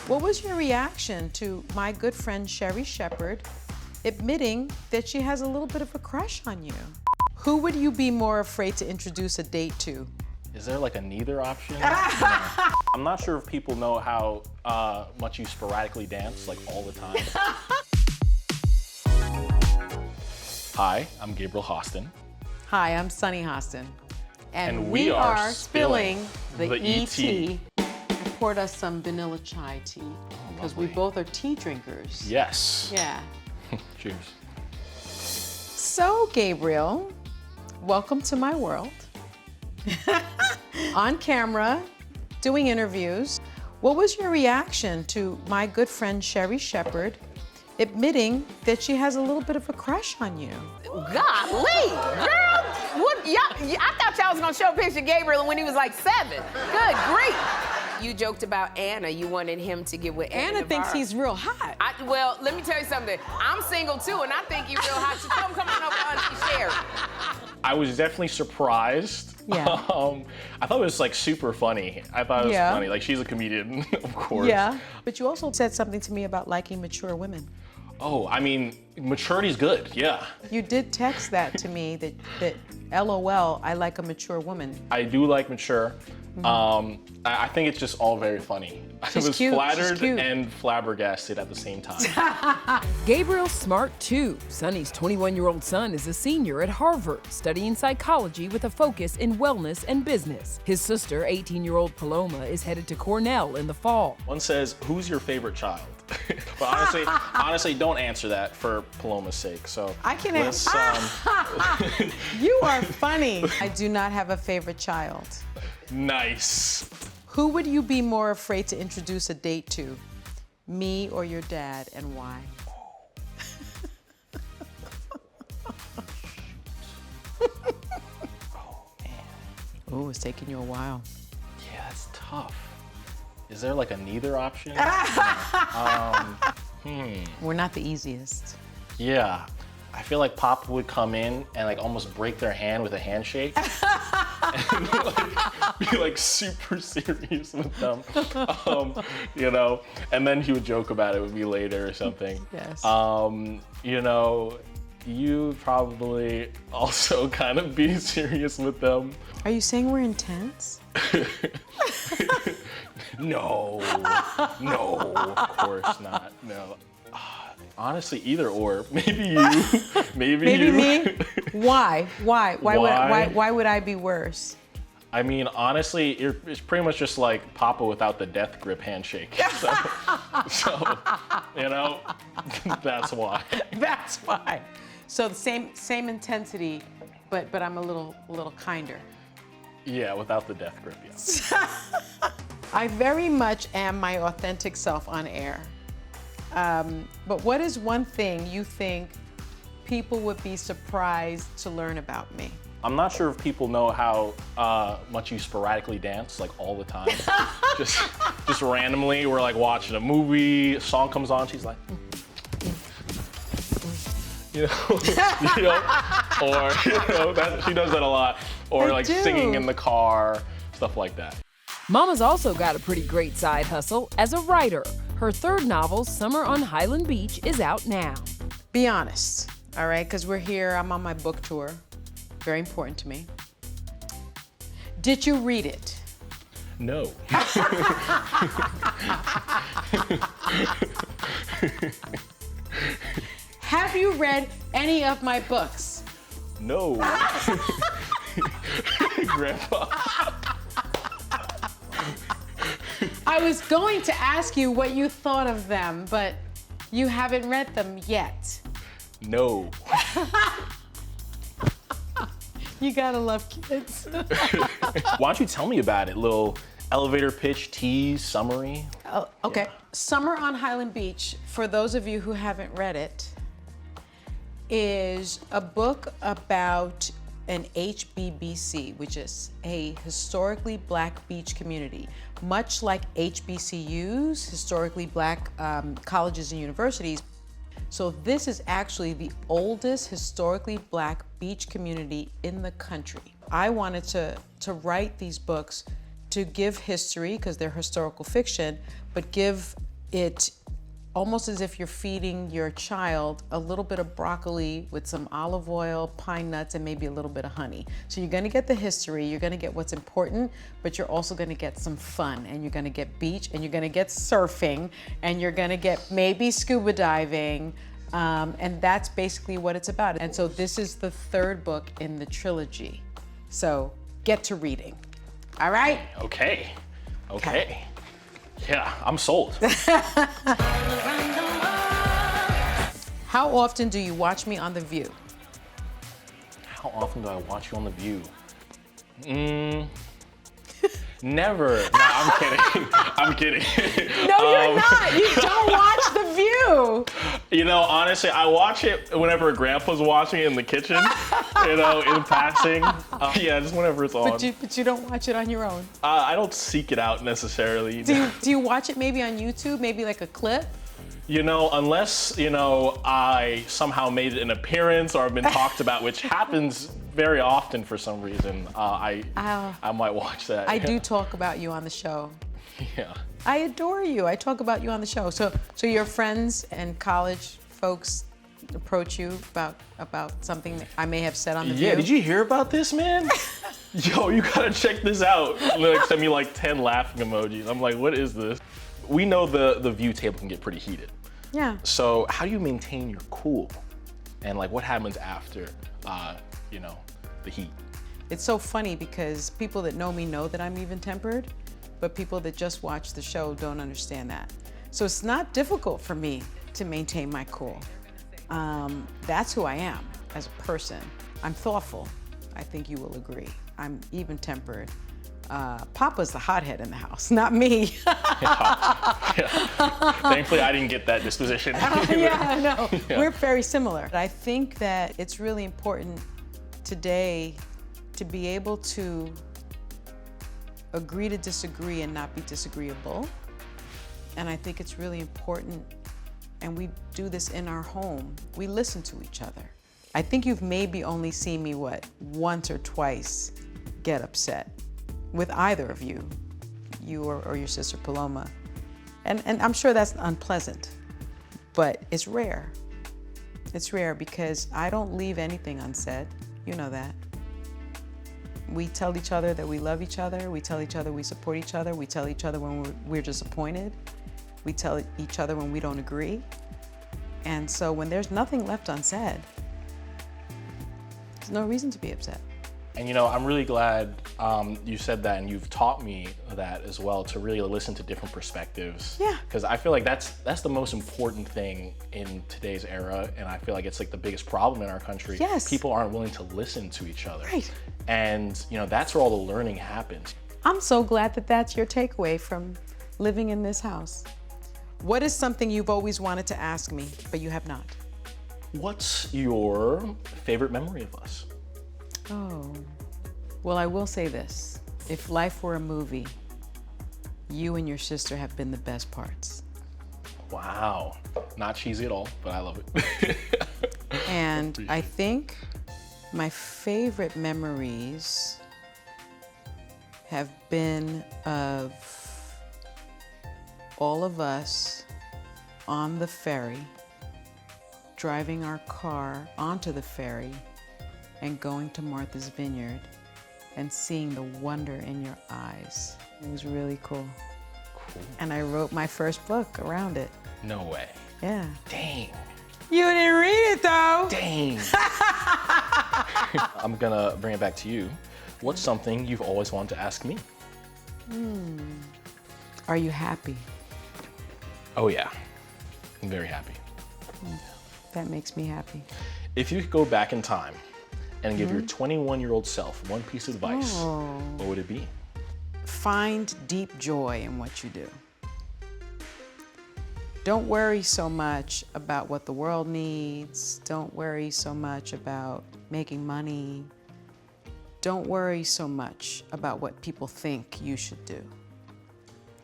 What was your reaction to my good friend Sherri Shepherd admitting that she has a little bit of a crush on you? Who would you be more afraid to introduce a date to? Is there like a neither option? No. I'm not sure if people know how much you sporadically dance, like all the time. Hi, I'm Gabriel Hostin. Hi, I'm Sunny Hostin. And we are spilling the ET. I poured us some vanilla chai tea because we Lovely. both are tea drinkers. Yes. Yeah. Cheers. So, Gabriel, welcome to my world. On camera, doing interviews. What was your reaction to my good friend Sherri Shepherd admitting that she has a little bit of a crush on you? Golly, girl, what? I thought y'all was gonna show a picture of Gabriel when he was like 7. Good grief. You joked about Anna. You wanted him to get with Anna. Anna thinks he's real hot. Well, let me tell you something. I'm single too, and I think he's real hot. So come on over and see Sherri. I was definitely surprised. Yeah. I thought it was like super funny. I thought it was funny. Like, she's a comedian, of course. Yeah. But you also said something to me about liking mature women. Oh, I mean, maturity's good, yeah. You did text that to me that LOL, I like a mature woman. I do like mature. I think it's just all very funny. I was cute. flattered She's cute. and flabbergasted at the same time. Gabriel's smart too. Sonny's 21-year-old son is a senior at Harvard, studying psychology with a focus in wellness and business. His sister, 18-year-old Paloma, is headed to Cornell in the fall. One says, who's your favorite child? But honestly, don't answer that for Paloma's sake. So I can let's, You are funny. I do not have a favorite child. Nice. Who would you be more afraid to introduce a date to? Me or your dad, and why? Oh, man. Oh, it's taking you a while. Yeah, that's tough. Is there like a neither option? We're not the easiest. Yeah. I feel like Pop would come in and like almost break their hand with a handshake. And like, be like super serious with them, you know, and then he would joke about it with me later or something. Yes. You know, you probably also kind of be serious with them. Are you saying we're intense? No, of course not, no. Honestly, either or. Maybe you, maybe you. me? Why? Why would I be worse? I mean, honestly, it's pretty much just like Papa without the death grip handshake. So you know, that's why. That's why. So the same intensity, but I'm a little kinder. Yeah, without the death grip, yes. I very much am my authentic self on air. But what is one thing you think people would be surprised to learn about me? I'm not sure if people know how much you sporadically dance, like all the time. just randomly, we're like watching a movie, a song comes on, she's like, you know, or she does that a lot, or like singing in the car, stuff like that. Mama's also got a pretty great side hustle as a writer. Her third novel, Summer on Highland Beach, is out now. Be honest, all right? Because we're here, I'm on my book tour. Very important to me. Did you read it? No. Have you read any of my books? No. Grandpa. I was going to ask you what you thought of them, but you haven't read them yet. No. You gotta love kids. Why don't you tell me about it? Little elevator pitch, tease, summary. Oh, okay. Yeah. Summer on Highland Beach, for those of you who haven't read it, is a book about an HBBC, which is a historically black beach community. Much like HBCUs, historically black colleges and universities. So this is actually the oldest historically black beach community in the country. I wanted to write these books to give history, because they're historical fiction, but give it almost as if you're feeding your child a little bit of broccoli with some olive oil, pine nuts, and maybe a little bit of honey. So you're gonna get the history, you're gonna get what's important, but you're also gonna get some fun, and you're gonna get beach, and you're gonna get surfing, and you're gonna get maybe scuba diving, and that's basically what it's about. And so this is the third book in the trilogy. So get to reading, all right? Okay. Yeah, I'm sold. How often do you watch me on The View? How often do I watch you on The View? Never. No, I'm kidding. I'm kidding. No, you're not. You don't watch The View. You know, honestly, I watch it whenever Grandpa's watching it in the kitchen, you know, in passing. Yeah, just whenever it's on. But you don't watch it on your own. I don't seek it out necessarily. Do you watch it maybe on YouTube, maybe like a clip? You know, unless, you know, I somehow made an appearance or have been talked about, which happens very often for some reason, I might watch that. I do talk about you on the show. Yeah. I adore you. I talk about you on the show. So your friends and college folks approach you about something that I may have said on The View? Yeah, did you hear about this, man? Yo, you gotta check this out. Like, send me like 10 laughing emojis. I'm like, what is this? We know the View table can get pretty heated. Yeah. So how do you maintain your cool? And like, what happens after, you know, the heat? It's so funny because people that know me know that I'm even-tempered, but people that just watch the show don't understand that. So it's not difficult for me to maintain my cool. That's who I am as a person. I'm thoughtful. I think you will agree. I'm even-tempered. Papa's the hothead in the house, not me. Yeah. Thankfully, I didn't get that disposition. Yeah, no, Yeah. We're very similar. I think that it's really important today to be able to agree to disagree and not be disagreeable. And I think it's really important, and we do this in our home. We listen to each other. I think you've maybe only seen me, once or twice get upset with either of you or your sister Paloma. And I'm sure that's unpleasant, but it's rare. It's rare because I don't leave anything unsaid. You know that. We tell each other that we love each other. We tell each other we support each other. We tell each other when we're disappointed. We tell each other when we don't agree. And so when there's nothing left unsaid, there's no reason to be upset. And you know, I'm really glad you said that, and you've taught me that as well, to really listen to different perspectives. Yeah. Because I feel like that's the most important thing in today's era, and I feel like it's like the biggest problem in our country. Yes. People aren't willing to listen to each other. Right. And you know, that's where all the learning happens. I'm so glad that that's your takeaway from living in this house. What is something you've always wanted to ask me, but you have not? What's your favorite memory of us? Oh, well, I will say this. If life were a movie, you and your sister have been the best parts. Wow. Not cheesy at all, but I love it. And I think my favorite memories have been of all of us on the ferry, driving our car onto the ferry and going to Martha's Vineyard and seeing the wonder in your eyes. It was really cool. Cool. And I wrote my first book around it. No way. Yeah. Dang. You didn't read it though. Dang. I'm gonna bring it back to you. What's something you've always wanted to ask me? Are you happy? Oh yeah, I'm very happy. That makes me happy. If you could go back in time and give your 21-year-old self one piece of advice, what would it be? Find deep joy in what you do. Don't worry so much about what the world needs. Don't worry so much about making money. Don't worry so much about what people think you should do.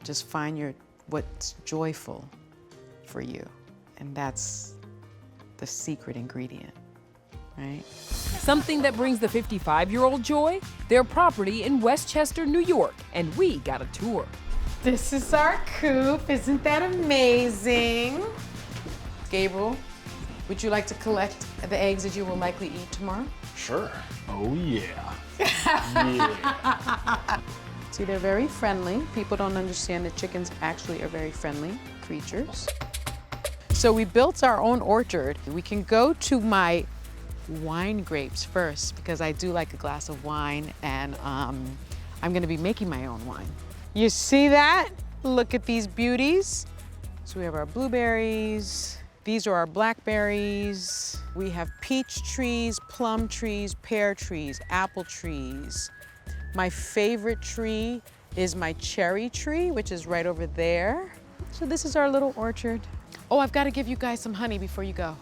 Just find what's joyful for you. And that's the secret ingredient, right? Something that brings the 55-year-old joy? Their property in Westchester, New York, and we got a tour. This is our coop. Isn't that amazing? Gabriel, would you like to collect the eggs that you will likely eat tomorrow? Sure. Oh yeah. Yeah. See, they're very friendly. People don't understand that chickens actually are very friendly creatures. So we built our own orchard. We can go to my wine grapes first because I do like a glass of wine, and I'm gonna be making my own wine. You see that? Look at these beauties. So we have our blueberries. These are our blackberries. We have peach trees, plum trees, pear trees, apple trees. My favorite tree is my cherry tree, which is right over there. So this is our little orchard. Oh, I've got to give you guys some honey before you go.